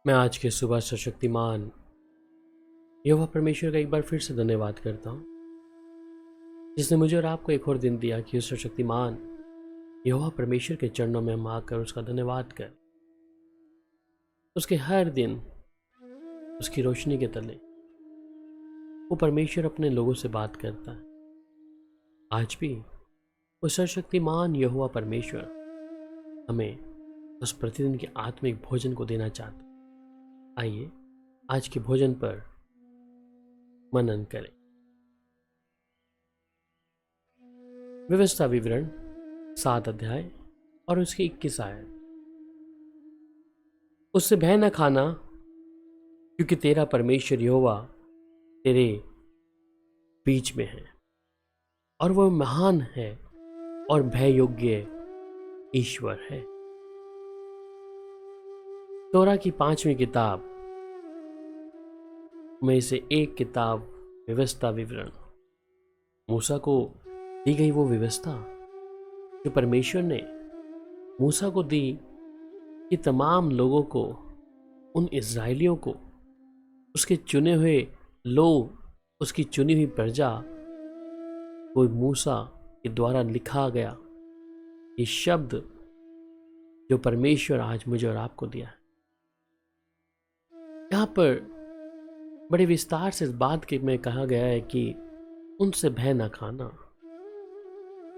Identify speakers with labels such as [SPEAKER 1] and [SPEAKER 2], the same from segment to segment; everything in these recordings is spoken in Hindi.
[SPEAKER 1] मैं आज के सुबह सशक्तिमान यहोवा परमेश्वर का एक बार फिर से धन्यवाद करता हूँ, जिसने मुझे और आपको एक और दिन दिया कि उस सशक्तिमान यहोवा परमेश्वर के चरणों में हम आकर उसका धन्यवाद कर उसके हर दिन उसकी रोशनी के तले वो परमेश्वर अपने लोगों से बात करता है। आज भी वो सशक्तिमान यहोवा परमेश्वर हमें उस प्रतिदिन के आत्मिक भोजन को देना चाहता है। आइए आज के भोजन पर मनन करें। व्यवस्था विवरण 7 अध्याय और उसकी 21 आयत। उससे भय न खाना, क्योंकि तेरा परमेश्वर यहोवा तेरे बीच में है और वह महान है और भय योग्य ईश्वर है। तोरा की 5वीं किताब में से एक किताब व्यवस्था विवरण, मूसा को दी गई वो व्यवस्था जो परमेश्वर ने मूसा को दी कि तमाम लोगों को, उन इज़राइलियों को, उसके चुने हुए लोग, उसकी चुनी हुई प्रजा को मूसा के द्वारा लिखा गया ये शब्द जो परमेश्वर आज मुझे और आपको दिया है। यहाँ पर बड़े विस्तार से इस बात के में कहा गया है कि उनसे भय ना खाना।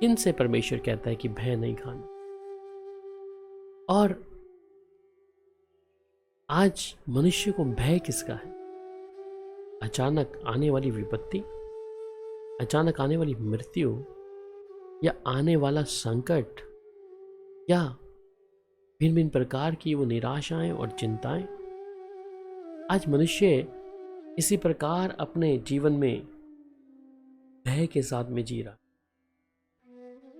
[SPEAKER 1] इनसे परमेश्वर कहता है कि भय नहीं खाना। और आज मनुष्य को भय किसका है? अचानक आने वाली विपत्ति, अचानक आने वाली मृत्यु, या आने वाला संकट, या भिन्न भिन्न प्रकार की वो निराशाएं और चिंताएं। आज मनुष्य इसी प्रकार अपने जीवन में भय के साथ में जी रहा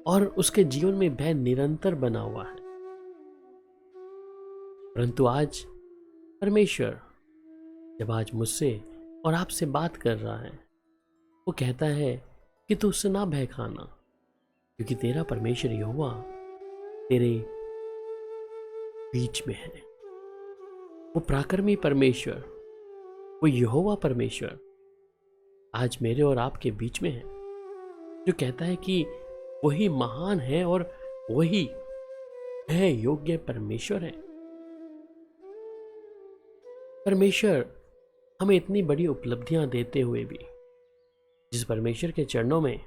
[SPEAKER 1] और उसके जीवन में भय निरंतर बना हुआ है। परंतु आज परमेश्वर जब आज मुझसे और आपसे बात कर रहा है, वो कहता है कि तू उससे ना भय खाना, क्योंकि तेरा परमेश्वर यहोवा तेरे बीच में है। वो पराक्रमी परमेश्वर, वो यहोवा परमेश्वर आज मेरे और आपके बीच में है, जो कहता है कि वही महान है और वही है योग्य परमेश्वर है। परमेश्वर हमें इतनी बड़ी उपलब्धियां देते हुए भी, जिस परमेश्वर के चरणों में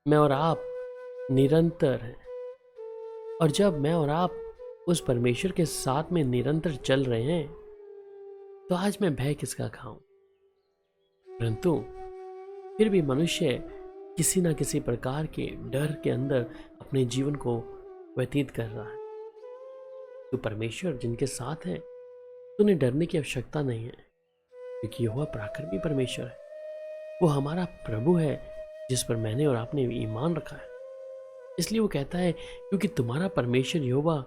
[SPEAKER 1] मैं और आप निरंतर हैं, और जब मैं और आप उस परमेश्वर के साथ में निरंतर चल रहे हैं, तो आज मैं भय किसका खाऊं? परंतु फिर भी मनुष्य किसी ना किसी प्रकार के डर के अंदर अपने जीवन को व्यतीत कर रहा है। तो परमेश्वर जिनके साथ है, तो उन्हें डरने की आवश्यकता नहीं है, क्योंकि यहोवा पराक्रमी परमेश्वर है। वो हमारा प्रभु है, जिस पर मैंने और आपने ईमान रखा है। इसलिए वो कहता है, क्योंकि तुम्हारा परमेश्वर यहोवा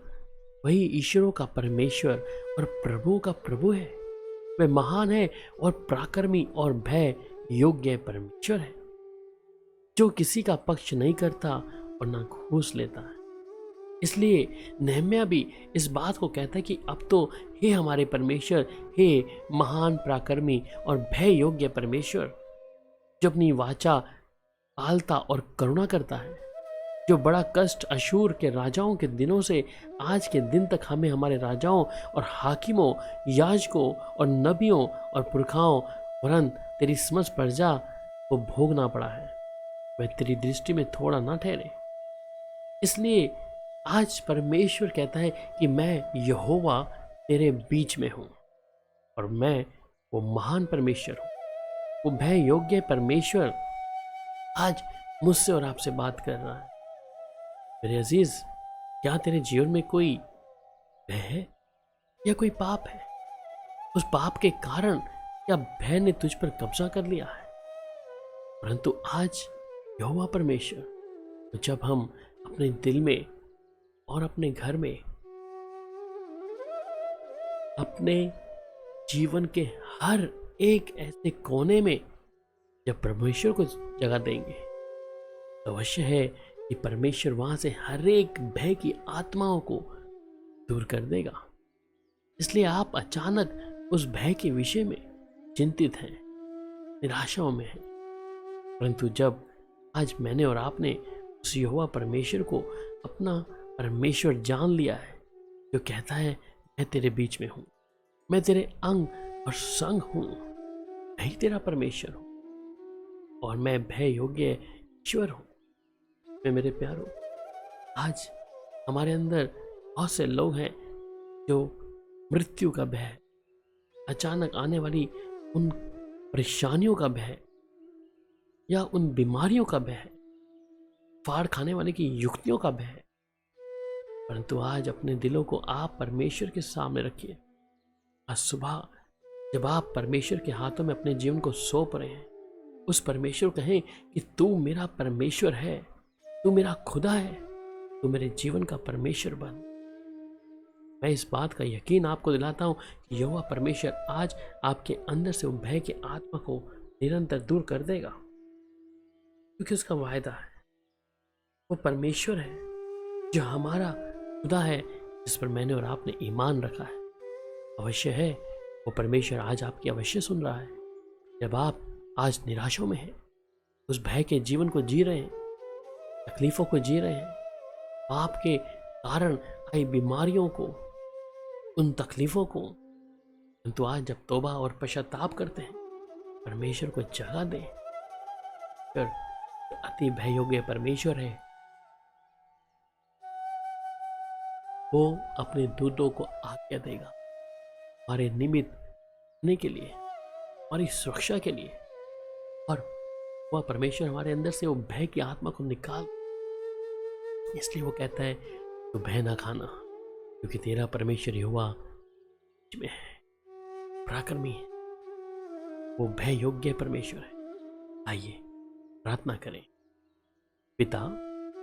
[SPEAKER 1] वही ईश्वरों का परमेश्वर और प्रभुओं का प्रभु है। वह महान है और पराक्रमी और भय योग्य परमेश्वर है, जो किसी का पक्ष नहीं करता और ना घूस लेता है। इसलिए नहम्याह भी इस बात को कहता है कि अब तो हे हमारे परमेश्वर, हे महान पराक्रमी और भय योग्य परमेश्वर, जो अपनी वाचा पालता और करुणा करता है, जो बड़ा कष्ट अशूर के राजाओं के दिनों से आज के दिन तक हमें हमारे राजाओं और हाकिमों, याजकों और नबियों और पुरखाओं वरन तेरी समस्त प्रजा को भोगना पड़ा है, वह तेरी दृष्टि में थोड़ा ना ठहरे। इसलिए आज परमेश्वर कहता है कि मैं यहोवा तेरे बीच में हूं, और मैं वो महान परमेश्वर हूं, वो भय योग्य परमेश्वर आज मुझसे और आपसे बात कर रहा है। मेरे अजीज, क्या तेरे जीवन में कोई भय है या कोई पाप है? उस पाप के कारण क्या भय ने तुझ पर कब्जा कर लिया है? परंतु आज यहोवा परमेश्वर, तो जब हम अपने दिल में और अपने घर में, अपने जीवन के हर एक ऐसे कोने में जब परमेश्वर को जगह देंगे, तो अवश्य है कि परमेश्वर वहां से हर एक भय की आत्माओं को दूर कर देगा। इसलिए आप अचानक उस भय के विषय में चिंतित हैं, निराशाओं में हैं। परंतु जब आज मैंने और आपने उस यहोवा परमेश्वर को अपना परमेश्वर जान लिया है, जो कहता है मैं तेरे बीच में हूँ, मैं तेरे अंग और संग हूँ, मैं ही तेरा परमेश्वर हूँ और मैं भय योग्य ईश्वर हूँ। मैं मेरे प्यारों, आज हमारे अंदर बहुत से लोग हैं जो मृत्यु का भय, अचानक आने वाली उन परेशानियों का भय या उन बीमारियों का भय, फाड़ खाने वाले की युक्तियों का भय, परंतु आज अपने दिलों को आप परमेश्वर के सामने रखिए। आज सुबह जब आप परमेश्वर के हाथों में अपने जीवन को सौंप रहे हैं, उस परमेश्वर को कहें कि तू मेरा परमेश्वर है, तू मेरा खुदा है, तू मेरे जीवन का परमेश्वर बन। मैं इस बात का यकीन आपको दिलाता हूं कि यहोवा परमेश्वर आज आपके अंदर से उस भय की आत्मा को निरंतर दूर कर देगा, क्योंकि उसका वायदा है। वो परमेश्वर है जो हमारा खुदा है, जिस पर मैंने और आपने ईमान रखा है। अवश्य है वो परमेश्वर आज आपकी अवश्य सुन रहा है। जब आप आज निराशों में हैं, उस भय के जीवन को जी रहे हैं, तकलीफों को जी रहे हैं, पाप के कारण आई बीमारियों को, उन तकलीफों को, परंतु आज जब तौबा और पश्चाताप करते हैं, परमेश्वर को जगह दें। फिर अति भय योग्य परमेश्वर है, वो अपने दूतों को आज्ञा देगा हमारे निमित्त करने के लिए, हमारी सुरक्षा के लिए, और वह परमेश्वर हमारे अंदर से वो भय की आत्मा को निकाल। इसलिए वो कहता है तो भय ना खाना, क्योंकि तेरा परमेश्वर यहोवा में है, पराक्रमी है, वो भय योग्य परमेश्वर है। आइए प्रार्थना करें। पिता,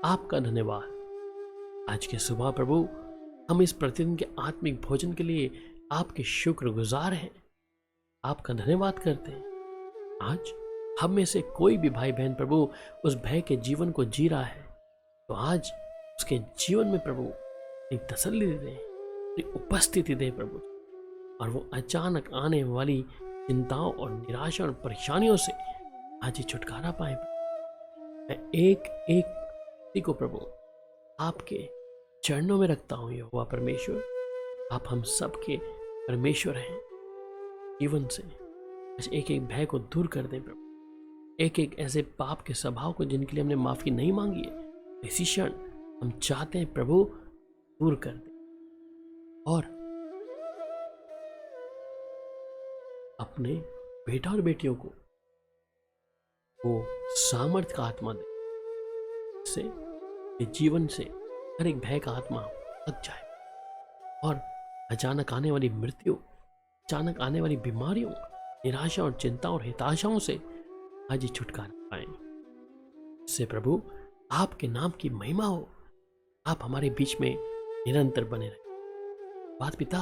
[SPEAKER 1] आपका धन्यवाद आज के सुबह प्रभु, हम इस प्रतिदिन के आत्मिक भोजन के लिए आपके शुक्रगुजार हैं, आपका धन्यवाद करते हैं। आज हम में से कोई भी भाई बहन प्रभु उस भय के जीवन को जी रहा है, तो आज उसके जीवन में प्रभु एक तसल्ली दे, एक उपस्थिति दे प्रभु, और वो अचानक आने वाली चिंताओं और निराशा और परेशानियों से आज ही छुटकारा पाए। मैं एक एक व्यक्ति को प्रभु आपके चरणों में रखता हूँ। यहोवा परमेश्वर, आप हम सब के परमेश्वर हैं। जीवन से आज एक एक भय को दूर कर दें प्रभु, एक एक ऐसे पाप के स्वभाव को जिनके लिए हमने माफी नहीं मांगी है, इसी क्षण हम चाहते हैं प्रभु दूर कर दें, और अपने बेटा और बेटियों को वो सामर्थ्य का आत्मा दे, इससे जीवन से हर एक भय का आत्मा लग जाए, और अचानक आने वाली मृत्यु, अचानक आने वाली बीमारियों, निराशा और चिंता और हताशाओं से आज ही छुटकारा पाएं। इससे प्रभु आपके नाम की महिमा हो, आप हमारे बीच में निरंतर बने रहे। बात पिता,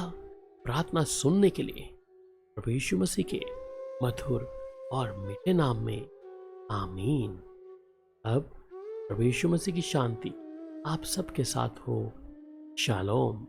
[SPEAKER 1] प्रार्थना सुनने के लिए प्रभु यीशु मसीह के मधुर और मीठे नाम में, आमीन। अब प्रभु यीशु मसीह की शांति आप सबके साथ हो। शालोम।